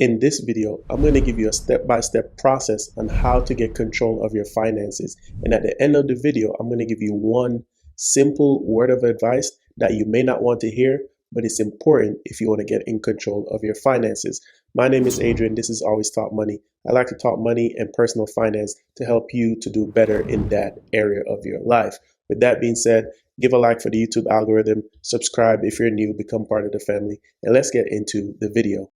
In this video, I'm going to give you a step-by-step process on how to get control of your finances. And at the end of the video, I'm going to give you one simple word of advice that you may not want to hear, but it's important if you want to get in control of your finances. My name is Adrian. This is Always Talk Money. I like to talk money and personal finance to help you to do better in that area of your life. With that being said, give a like for the YouTube algorithm, subscribe if you're new, become part of the family, and let's get into the video.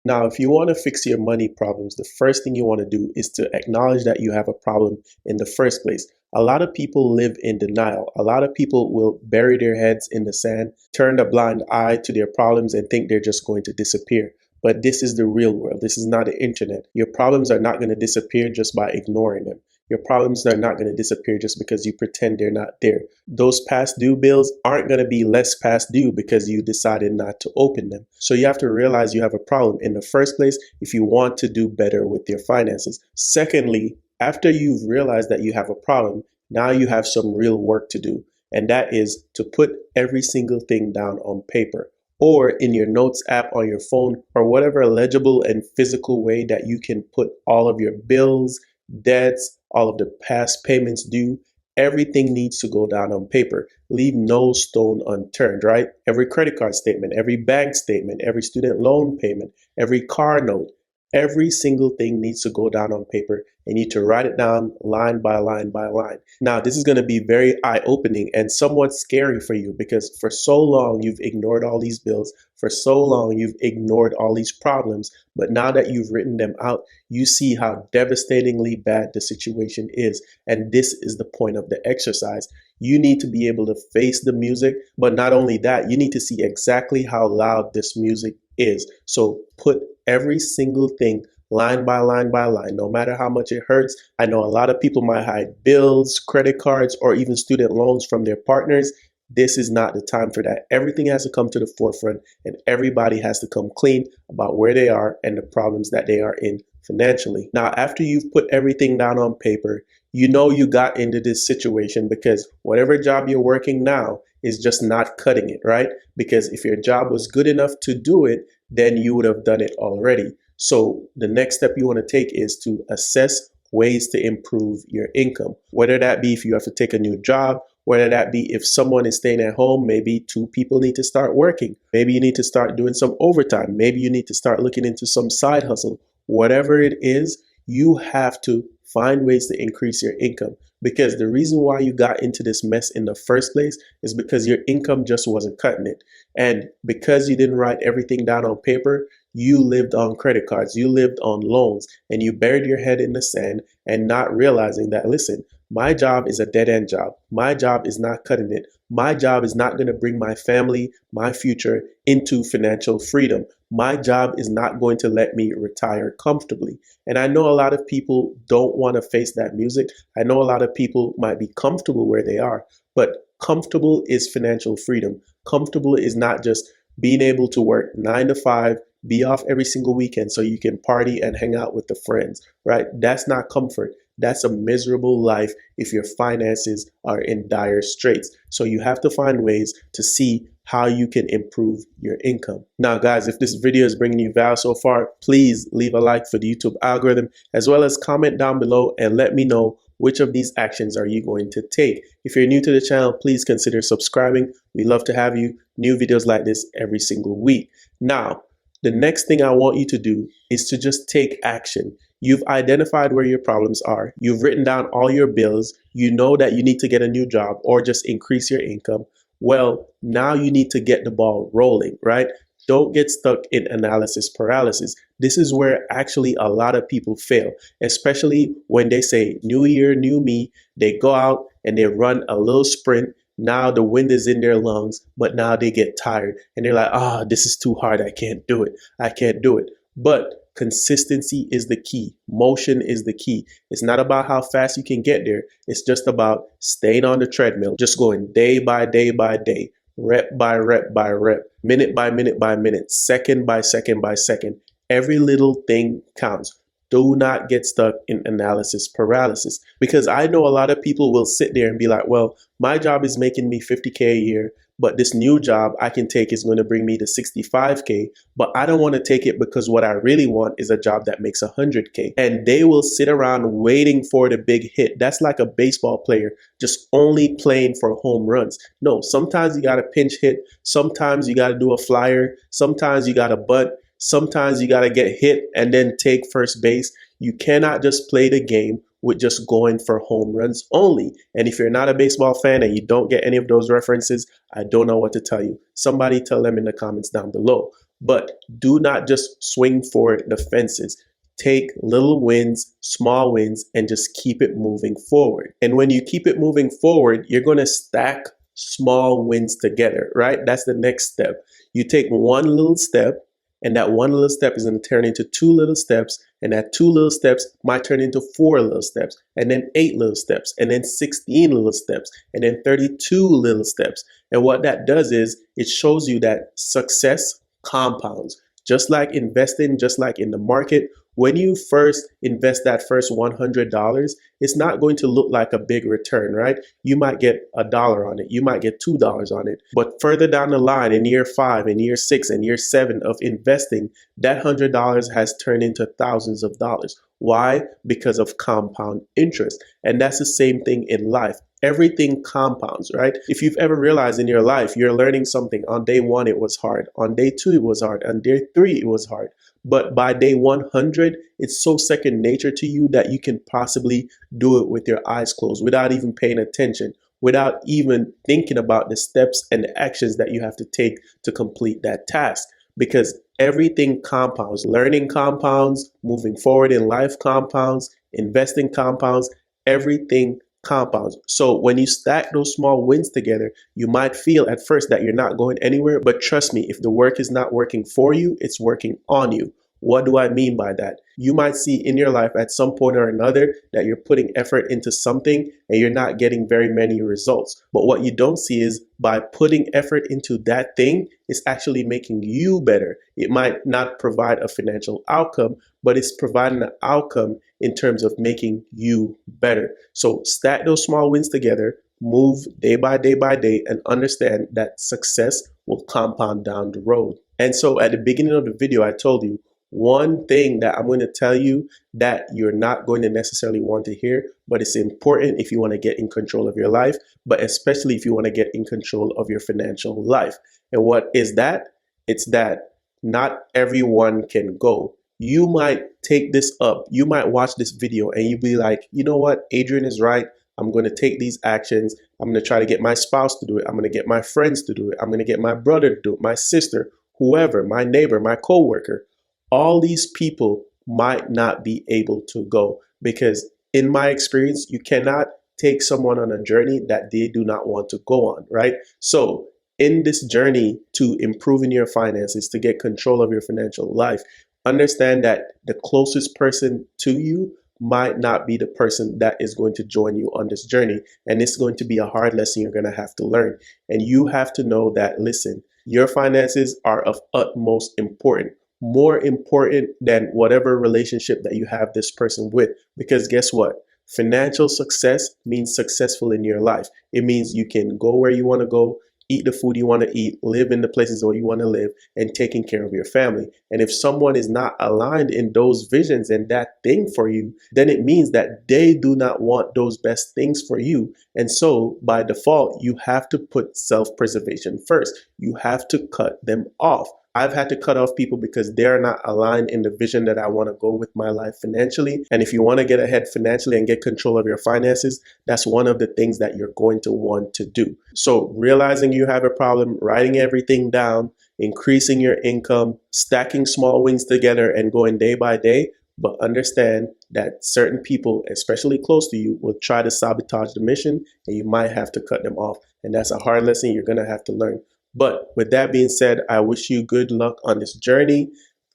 Now, if you want to fix your money problems, the first thing you want to do is to acknowledge that you have a problem in the first place. A lot of people live in denial. A lot of people will bury their heads in the sand, turn a blind eye to their problems and think they're just going to disappear. But this is the real world. This is not the internet. Your problems are not going to disappear just by ignoring them. Your problems are not going to disappear just because you pretend they're not there. Those past due bills aren't going to be less past due because you decided not to open them. So you have to realize you have a problem in the first place if you want to do better with your finances. Secondly, after you've realized that you have a problem, now you have some real work to do. And that is to put every single thing down on paper, or in your notes app on your phone, or whatever legible and physical way that you can put all of your bills, debts, all of the past payments due. Everything needs to go down on paper. Leave no stone unturned, right? Every credit card statement, every bank statement, every student loan payment, every car note, every single thing needs to go down on paper. You need to write it down line by line by line. Now, this is going to be very eye-opening and somewhat scary for you because for so long you've ignored all these bills. For so long you've ignored all these problems. But now that you've written them out, you see how devastatingly bad the situation is. And this is the point of the exercise. You need to be able to face the music. But not only that, you need to see exactly how loud this music is. So put every single thing line by line by line, no matter how much it hurts. I know a lot of people might hide bills, credit cards, or even student loans from their partners. This is not the time for that. Everything has to come to the forefront and everybody has to come clean about where they are and the problems that they are in financially. Now, after you've put everything down on paper, you know you got into this situation because whatever job you're working now is just not cutting it, right? Because if your job was good enough to do it, then you would have done it already. So the next step you want to take is to assess ways to improve your income, whether that be if you have to take a new job, whether that be if someone is staying at home, maybe two people need to start working. Maybe you need to start doing some overtime. Maybe you need to start looking into some side hustle. Whatever it is, you have to find ways to increase your income, because the reason why you got into this mess in the first place is because your income just wasn't cutting it. And because you didn't write everything down on paper, you lived on credit cards, you lived on loans, and you buried your head in the sand and not realizing that, listen, my job is a dead-end job. My job is not cutting it. My job is not going to bring my family, my future into financial freedom. My job is not going to let me retire comfortably. And I know a lot of people don't want to face that music. I know a lot of people might be comfortable where they are, but comfortable is financial freedom. Comfortable is not just being able to work 9 to 5, be off every single weekend so you can party and hang out with the friends, right? That's not comfort. That's a miserable life if your finances are in dire straits. So you have to find ways to see how you can improve your income. Now, guys, if this video is bringing you value so far, please leave a like for the YouTube algorithm, as well as comment down below and let me know which of these actions are you going to take. If you're new to the channel, please consider subscribing. We love to have you. New videos like this every single week. Now, the next thing I want you to do is to just take action. You've identified where your problems are. You've written down all your bills. You know that you need to get a new job or just increase your income. Well, now you need to get the ball rolling, right? Don't get stuck in analysis paralysis. This is where actually a lot of people fail, especially when they say new year, new me. They go out and they run a little sprint. Now the wind is in their lungs, but now they get tired and they're like, this is too hard. I can't do it. I can't do it. But consistency is the key. Motion is the key. It's not about how fast you can get there. It's just about staying on the treadmill, just going day by day by day, rep by rep by rep, minute by minute by minute, second by second by second. Every little thing counts. Do not get stuck in analysis paralysis, because I know a lot of people will sit there and be like, well, my job is making me $50K a year. but this new job I can take is going to bring me to 65K, but I don't want to take it because what I really want is a job that makes 100K. And they will sit around waiting for the big hit. That's like a baseball player just only playing for home runs. No, sometimes you got to pinch hit. Sometimes you got to do a flyer. Sometimes you got to bunt. Sometimes you got to get hit and then take first base. You cannot just play the game with just going for home runs only. And if you're not a baseball fan and you don't get any of those references, I don't know what to tell you. Somebody tell them in the comments down below. But do not just swing for the fences. Take little wins, small wins, and just keep it moving forward. And when you keep it moving forward, you're going to stack small wins together, right? That's the next step. You take one little step, and that one little step is going to turn into 2 little steps, and that 2 little steps might turn into 4 little steps, and then 8 little steps, and then 16 little steps, and then 32 little steps. And what that does is it shows you that success compounds. Just like investing, just like in the market, when you first invest that first $100, it's not going to look like a big return, right? You might get $1 on it. You might get $2 on it. But further down the line, in year 5, in year 6, and year 7 of investing, that $100 has turned into thousands of dollars. Why? Because of compound interest. And that's the same thing in life. Everything compounds, right? If you've ever realized in your life, you're learning something on day 1, it was hard. On day 2, it was hard. On day 3, it was hard. But by day 100, it's so second nature to you that you can possibly do it with your eyes closed without even paying attention, without even thinking about the steps and the actions that you have to take to complete that task. Because everything compounds. Learning compounds, moving forward in life compounds, investing compounds, everything compounds. So when you stack those small wins together, you might feel at first that you're not going anywhere, but trust me, if the work is not working for you, it's working on you. What do I mean by that? You might see in your life at some point or another that you're putting effort into something and you're not getting very many results. But what you don't see is by putting effort into that thing, it's actually making you better. It might not provide a financial outcome, but it's providing an outcome in terms of making you better. So stack those small wins together, move day by day by day, and understand that success will compound down the road. And so at the beginning of the video, I told you, one thing that I'm going to tell you that you're not going to necessarily want to hear, but it's important if you want to get in control of your life, but especially if you want to get in control of your financial life. And what is that? It's that not everyone can go. You might take this up. You might watch this video and you'll be like, you know what? Adrian is right. I'm going to take these actions. I'm going to try to get my spouse to do it. I'm going to get my friends to do it. I'm going to get my brother to do it, my sister, whoever, my neighbor, my coworker. All these people might not be able to go because in my experience, you cannot take someone on a journey that they do not want to go on, right? So in this journey to improving your finances, to get control of your financial life, understand that the closest person to you might not be the person that is going to join you on this journey. And it's going to be a hard lesson you're going to have to learn. And you have to know that, listen, your finances are of utmost importance. More important than whatever relationship that you have this person with. Because guess what? Financial success means successful in your life. It means you can go where you want to go, eat the food you want to eat, live in the places where you want to live, and taking care of your family. And if someone is not aligned in those visions and that thing for you, then it means that they do not want those best things for you. And so by default, you have to put self-preservation first. You have to cut them off. I've had to cut off people because they're not aligned in the vision that I want to go with my life financially. And if you want to get ahead financially and get control of your finances, that's one of the things that you're going to want to do. So realizing you have a problem, writing everything down, increasing your income, stacking small wins together and going day by day. But understand that certain people, especially close to you, will try to sabotage the mission and you might have to cut them off. And that's a hard lesson you're going to have to learn. But with that being said, I wish you good luck on this journey.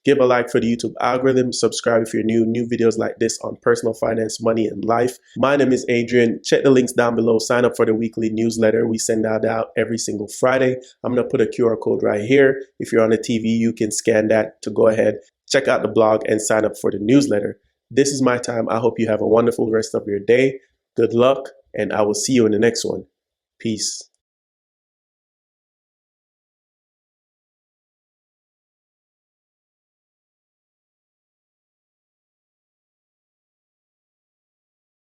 Give a like for the YouTube algorithm. Subscribe if you're new videos like this on personal finance, money, and life. My name is Adrian. Check the links down below. Sign up for the weekly newsletter. We send that out every single Friday. I'm going to put a QR code right here. If you're on the TV, you can scan that to go ahead, check out the blog, and sign up for the newsletter. This is my time. I hope you have a wonderful rest of your day. Good luck, and I will see you in the next one. Peace.